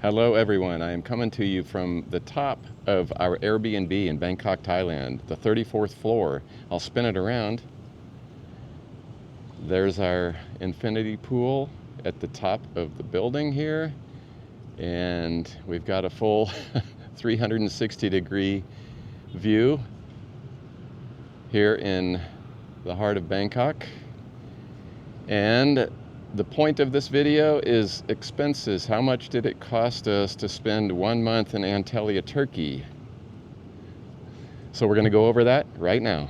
Hello everyone, I am coming to you from the top of our Airbnb in Bangkok, Thailand, the 34th floor. I'll spin it around. There's our infinity pool at the top of the building here, and we've got a full 360-degree view here in the heart of Bangkok. And the point of this video is expenses. How much did it cost us to spend 1 month in Antalya, Turkey? So we're going to go over that right now.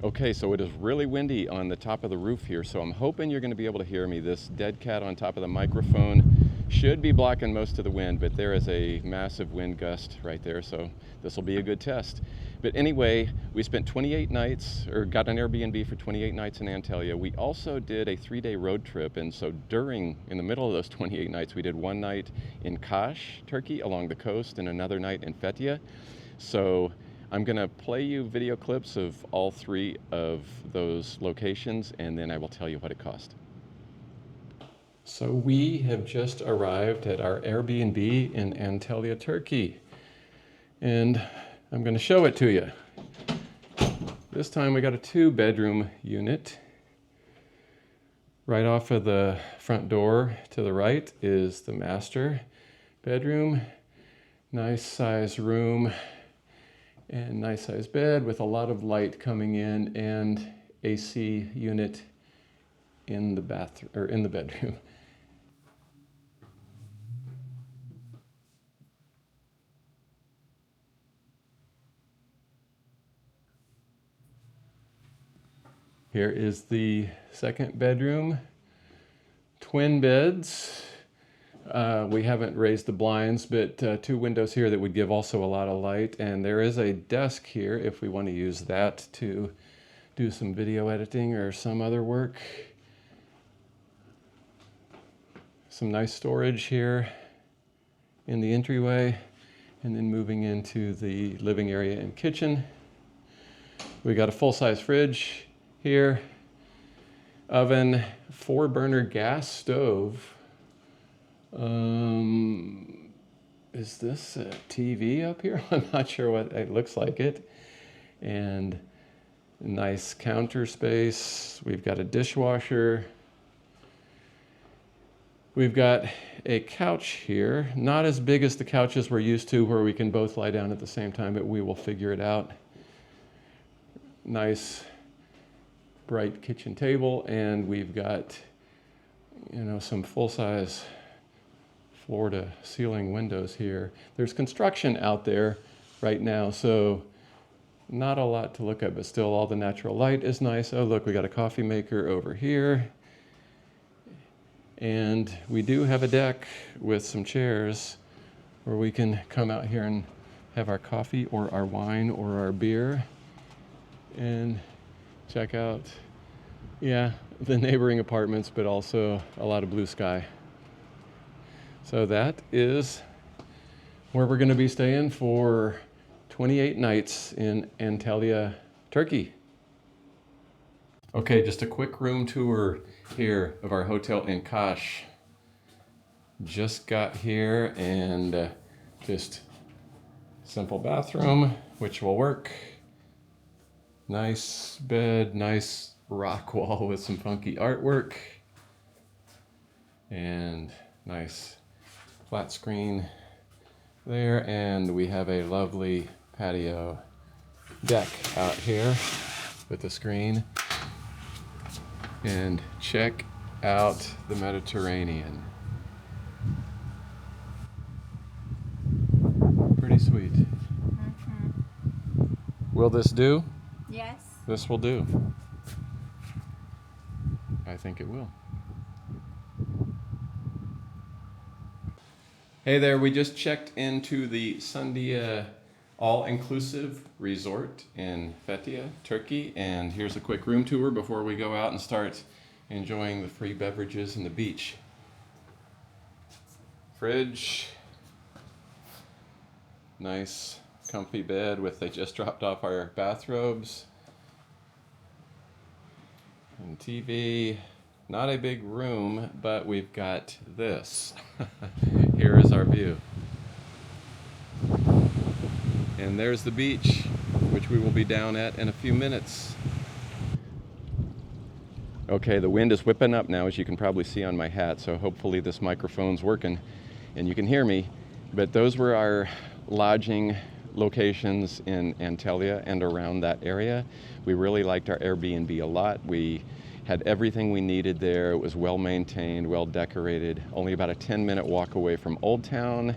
Okay, so it is really windy on the top of the roof here, so I'm hoping you're going to be able to hear me. This dead cat on top of the microphone should be blocking most of the wind, but there is a massive wind gust right there, so this will be a good test. But anyway, we spent 28 nights, or got an Airbnb for 28 nights in Antalya. We also did a 3-day road trip, and so in the middle of those 28 nights, we did 1 night in Kaş, Turkey, along the coast, and another night in Fethiye. So I'm going to play you video clips of all 3 of those locations, and then I will tell you what it cost. So we have just arrived at our Airbnb in Antalya, Turkey, and I'm going to show it to you. This time we got a 2-bedroom unit. Right off of the front door to the right is the master bedroom. Nice size room and nice size bed with a lot of light coming in, and AC unit in the bathroom or in the bedroom. Here is the second bedroom. Twin beds. We haven't raised the blinds, but 2 windows here that would give also a lot of light. And there is a desk here if we want to use that to do some video editing or some other work. Some nice storage here in the entryway, and then moving into the living area and kitchen. We got a full-size fridge here, oven, 4-burner gas stove. Is this a TV up here? I'm not sure what it looks like it. And nice counter space. We've got a dishwasher. We've got a couch here, not as big as the couches we're used to where we can both lie down at the same time, but we will figure it out. Nice bright kitchen table, and we've got, some full-size floor-to-ceiling windows here. There's construction out there right now, so not a lot to look at, but still all the natural light is nice. Oh, look, we got a coffee maker over here. And we do have a deck with some chairs where we can come out here and have our coffee or our wine or our beer and check out, the neighboring apartments, but also a lot of blue sky. So that is where we're going to be staying for 28 nights in Antalya, Turkey. Okay, just a quick room tour here of our hotel in Kaş. Just got here, and just simple bathroom, which will work. Nice bed, nice rock wall with some funky artwork, and nice flat screen there. And we have a lovely patio deck out here with a screen. And check out the Mediterranean. Pretty sweet. Will this do? Yes. This will do. I think it will. Hey there, we just checked into the Sundia all-inclusive resort in Fethiye, Turkey, and here's a quick room tour before we go out and start enjoying the free beverages and the beach. Fridge, nice comfy bed with, they just dropped off our bathrobes, and TV. Not a big room, but we've got this. Here is our view. And there's the beach, which we will be down at in a few minutes. Okay, the wind is whipping up now, as you can probably see on my hat, so hopefully this microphone's working and you can hear me. But those were our lodging locations in Antalya and around that area. We really liked our Airbnb a lot. We had everything we needed there. It was well maintained, well decorated, only about a 10-minute walk away from Old Town.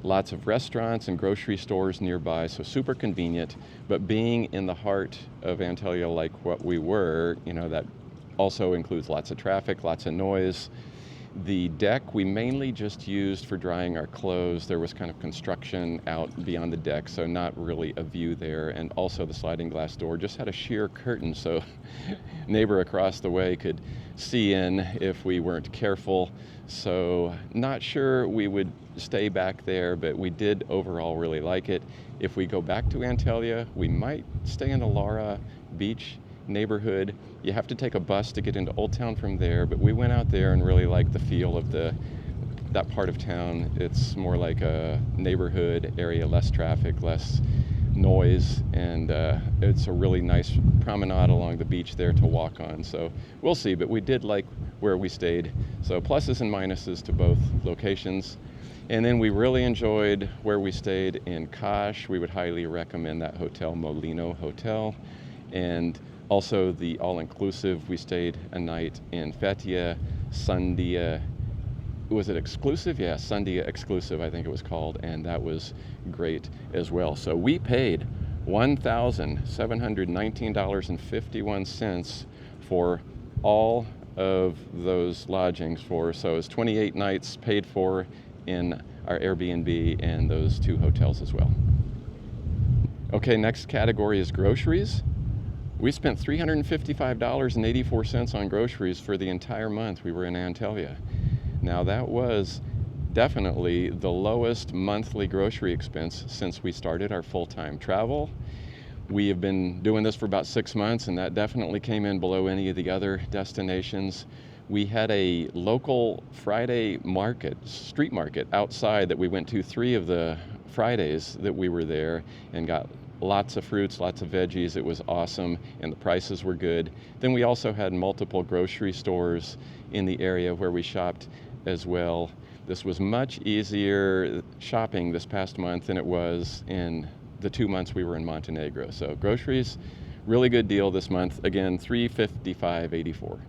Lots of restaurants and grocery stores nearby, so super convenient. But being in the heart of Antalya like what we were, that also includes lots of traffic, lots of noise. The deck we mainly just used for drying our clothes. There was kind of construction out beyond the deck, so not really a view there. And also the sliding glass door just had a sheer curtain, so neighbor across the way could see in if we weren't careful. So not sure we would stay back there, but we did overall really like it. If we go back to Antalya, we might stay in the Lara Beach neighborhood. You have to take a bus to get into Old Town from there, but we went out there and really liked the feel of that part of town. It's more like a neighborhood area, less traffic, less noise, and it's a really nice promenade along the beach there to walk on. So we'll see, but we did like where we stayed. So pluses and minuses to both locations. And then we really enjoyed where we stayed in Kash. We would highly recommend that hotel, Molino Hotel. And also the all-inclusive, we stayed a night in Fethiye, Sundia. Was it exclusive? Yeah, Sundia exclusive, I think it was called, and that was great as well. So we paid $1,719.51 for all of those lodgings so it's 28 nights paid for in our Airbnb and those two hotels as well. Okay, next category is groceries. We spent $355.84 on groceries for the entire month we were in Antalya. Now that was definitely the lowest monthly grocery expense since we started our full-time travel. We have been doing this for about 6 months, and that definitely came in below any of the other destinations. We had a local Friday market, street market outside that we went to 3 of the Fridays that we were there, and got lots of fruits, lots of veggies. It was awesome, and the prices were good. Then we also had multiple grocery stores in the area where we shopped as well. This was much easier shopping this past month than it was in the 2 months we were in Montenegro. So groceries, really good deal this month. Again, $355.84.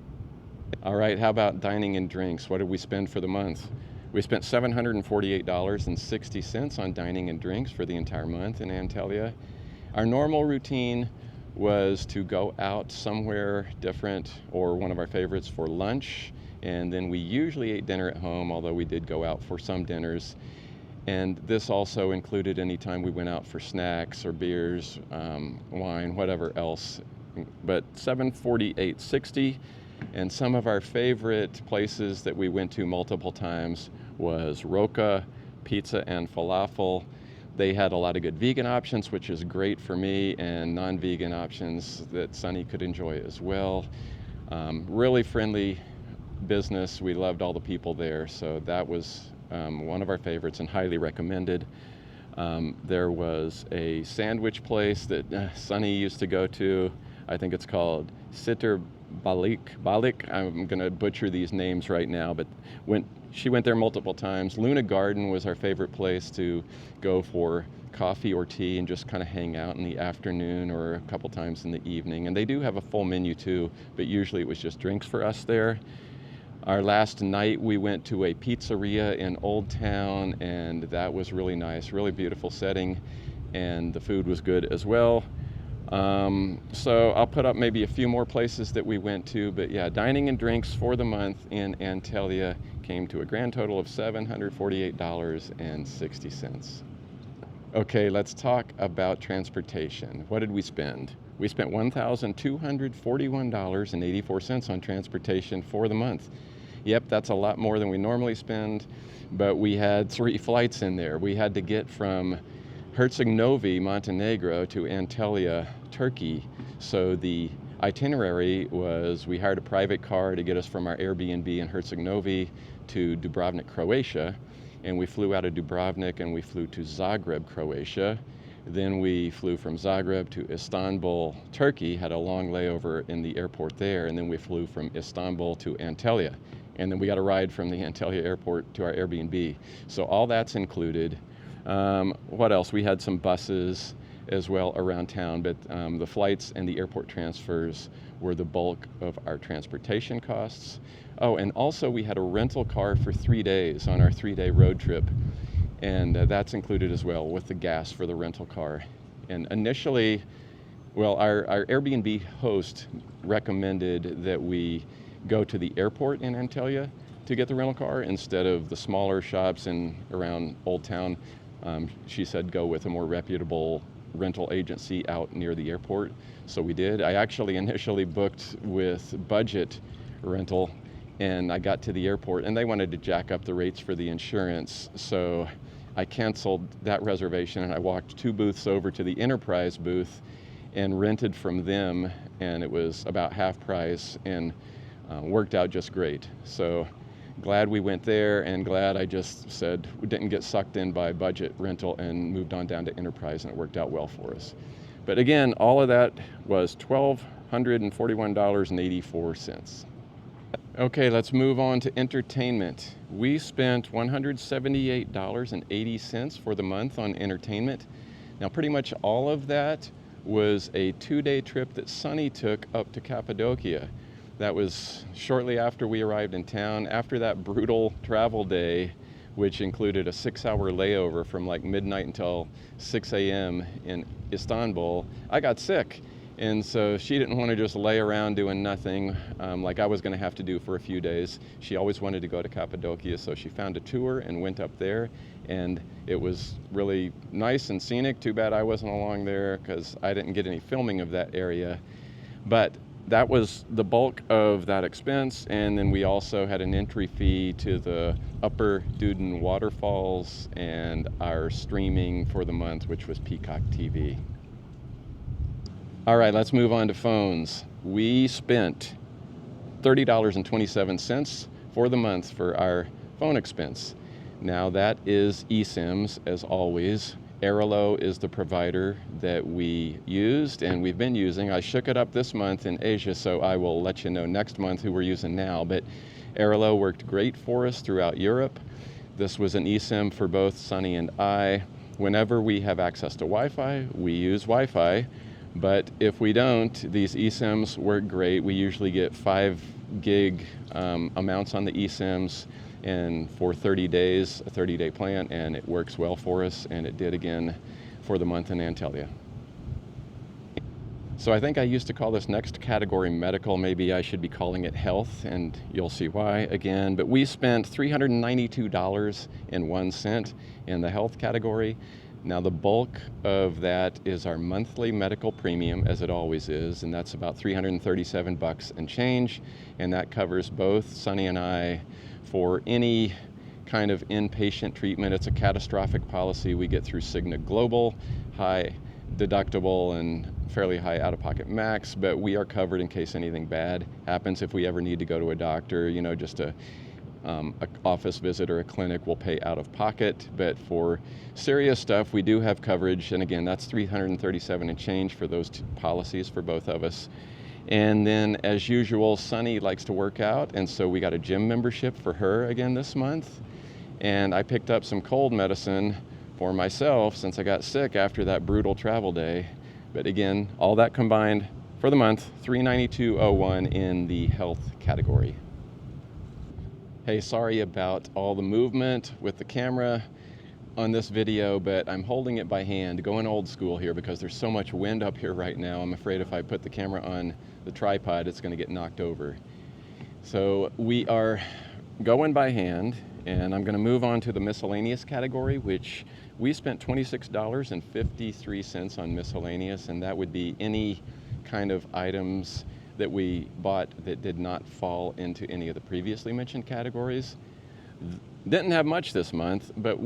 All right, how about dining and drinks? What did we spend for the month? We spent $748.60 on dining and drinks for the entire month in Antalya. Our normal routine was to go out somewhere different, or one of our favorites, for lunch, and then we usually ate dinner at home, although we did go out for some dinners. And this also included any time we went out for snacks or beers, wine, whatever else. But $748.60. And some of our favorite places that we went to multiple times was Roca Pizza and Falafel. They had a lot of good vegan options, which is great for me, and non-vegan options that Sunny could enjoy as well. Really friendly business. We loved all the people there, so that was one of our favorites and highly recommended. There was a sandwich place that Sunny used to go to. I think it's called Sitter Balik. I'm going to butcher these names right now, but she went there multiple times. Luna Garden was our favorite place to go for coffee or tea and just kind of hang out in the afternoon or a couple times in the evening. And they do have a full menu too, but usually it was just drinks for us there. Our last night we went to a pizzeria in Old Town, and that was really nice, really beautiful setting, and the food was good as well. So I'll put up maybe a few more places that we went to, but yeah, dining and drinks for the month in Antalya came to a grand total of $748.60. Okay, let's talk about transportation. What did we spend? We spent $1,241.84 on transportation for the month. Yep, that's a lot more than we normally spend, but we had 3 flights in there. We had to get from Herceg-Novi, Montenegro, to Antalya, Turkey. So the itinerary was we hired a private car to get us from our Airbnb in Herceg-Novi to Dubrovnik, Croatia. and we flew out of Dubrovnik and we flew to Zagreb, Croatia. Then we flew from Zagreb to Istanbul, Turkey, had a long layover in the airport there, and then we flew from Istanbul to Antalya. And then we got a ride from the Antalya airport to our Airbnb. So all that's included. What else? We had some buses as well around town, but the flights and the airport transfers were the bulk of our transportation costs. Oh, and also we had a rental car for 3 days on our 3-day road trip, and that's included as well with the gas for the rental car. And initially, well, our Airbnb host recommended that we go to the airport in Antalya to get the rental car instead of the smaller shops in around Old Town. She said go with a more reputable rental agency out near the airport. So we did. I actually initially booked with budget rental, and I got to the airport and they wanted to jack up the rates for the insurance. So I canceled that reservation and I walked 2 booths over to the Enterprise booth and rented from them, and it was about half price and worked out just great. So glad we went there, and glad I just said we didn't get sucked in by budget rental and moved on down to Enterprise, and it worked out well for us. But again, all of that was $1,241.84. Okay, let's move on to entertainment. We spent $178.80 for the month on entertainment. Now, pretty much all of that was a 2-day trip that Sunny took up to Cappadocia. That was shortly after we arrived in town. After that brutal travel day, which included a 6-hour layover from like midnight until 6 a.m. in Istanbul, I got sick. And so she didn't want to just lay around doing nothing like I was going to have to do for a few days. She always wanted to go to Cappadocia, so she found a tour and went up there. And it was really nice and scenic. Too bad I wasn't along there because I didn't get any filming of that area. But that was the bulk of that expense, and then we also had an entry fee to the Upper Duden waterfalls and our streaming for the month, which was Peacock TV. All right, let's move on to phones. We spent $30.27 for the month for our phone expense. Now that is eSIMs, as always. Airalo is the provider that we used and we've been using. I shook it up this month in Asia, so I will let you know next month who we're using now. But Airalo worked great for us throughout Europe. This was an eSIM for both Sunny and I. Whenever we have access to Wi-Fi, we use Wi-Fi. But if we don't, these eSIMs work great. We usually get 5 gig amounts on the eSIMs, and for 30 days, a 30-day plan, and it works well for us, and it did again for the month in Antalya. So I think I used to call this next category medical. Maybe I should be calling it health, and you'll see why again. But we spent $392.01 in the health category. Now the bulk of that is our monthly medical premium, as it always is, and that's about $337 and change, and that covers both Sunny and I for any kind of inpatient treatment. It's a catastrophic policy we get through Cigna Global, high deductible and fairly high out-of-pocket max, but we are covered in case anything bad happens. If we ever need to go to a doctor, you know, just a office visit or a clinic, will pay out of pocket. But for serious stuff, we do have coverage, and again, that's $337 and change for those 2 policies for both of us. And then, as usual, Sunny likes to work out, and so we got a gym membership for her again this month. And I picked up some cold medicine for myself since I got sick after that brutal travel day. But again, all that combined for the month, $392.01 in the health category. Hey, sorry about all the movement with the camera on this video, but I'm holding it by hand, going old school here because there's so much wind up here right now. I'm afraid if I put the camera on the tripod, it's going to get knocked over. So we are going by hand, and I'm going to move on to the miscellaneous category, which we spent $26.53 on miscellaneous, and that would be any kind of items that we bought that did not fall into any of the previously mentioned categories. Didn't have much this month, but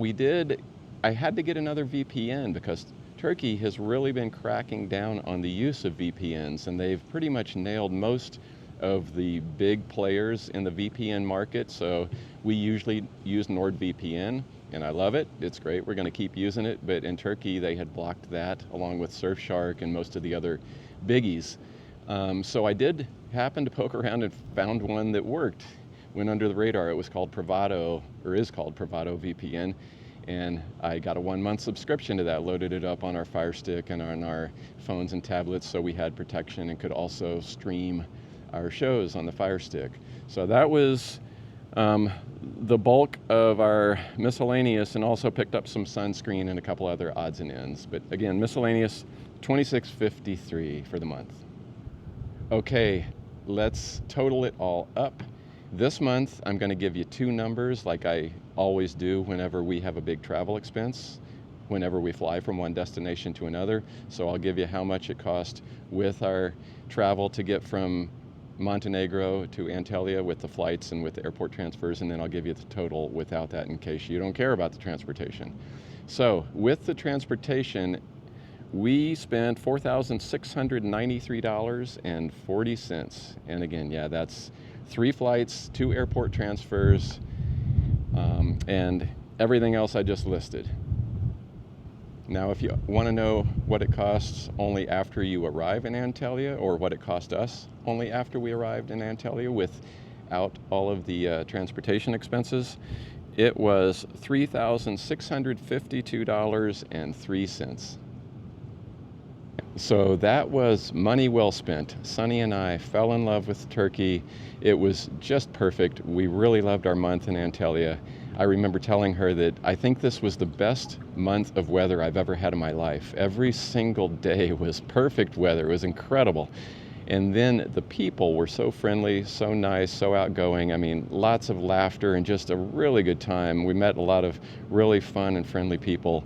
I had to get another VPN because Turkey has really been cracking down on the use of VPNs, and they've pretty much nailed most of the big players in the VPN market. So we usually use NordVPN, and I love it. It's great. We're going to keep using it. But in Turkey, they had blocked that along with Surfshark and most of the other biggies. So I did happen to poke around and found one that worked. Went under the radar. It was called Privado, or is called Privado VPN. And I got a 1-month subscription to that, loaded it up on our Fire Stick and on our phones and tablets, so we had protection and could also stream our shows on the Fire Stick. So that was the bulk of our miscellaneous, and also picked up some sunscreen and a couple other odds and ends. But again, miscellaneous, $26.53 for the month. Okay, let's total it all up. This month, I'm going to give you two numbers like I always do whenever we have a big travel expense, whenever we fly from one destination to another. So I'll give you how much it cost with our travel to get from Montenegro to Antalya with the flights and with the airport transfers, and then I'll give you the total without that in case you don't care about the transportation. So with the transportation, we spent $4,693.40. And again, yeah, that's 3 flights, 2 airport transfers, and everything else I just listed. Now, if you want to know what it costs only after you arrive in Antalya, or what it cost us only after we arrived in Antalya without all of the transportation expenses, it was $3,652.03. So that was money well spent. Sunny and I fell in love with Turkey. It was just perfect. We really loved our month in Antalya. I remember telling her that I think this was the best month of weather I've ever had in my life. Every single day was perfect weather. It was incredible. And then the people were so friendly, so nice, so outgoing. I mean, lots of laughter and just a really good time. We met a lot of really fun and friendly people.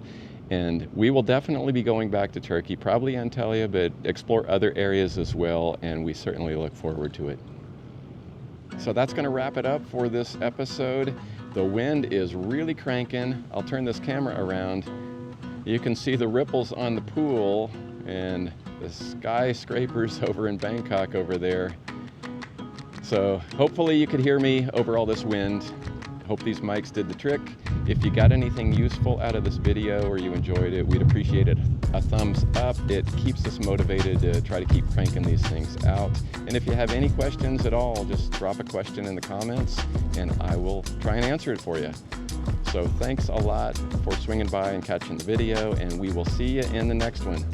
And we will definitely be going back to Turkey, probably Antalya, but explore other areas as well, and we certainly look forward to it. So that's going to wrap it up for this episode. The wind is really cranking. I'll turn this camera around. You can see the ripples on the pool and the skyscrapers over in Bangkok over there. So hopefully you could hear me over all this wind. Hope these mics did the trick. If you got anything useful out of this video or you enjoyed it, we'd appreciate it. A thumbs up. It keeps us motivated to try to keep cranking these things out. And if you have any questions at all, just drop a question in the comments and I will try and answer it for you. So thanks a lot for swinging by and catching the video, and we will see you in the next one.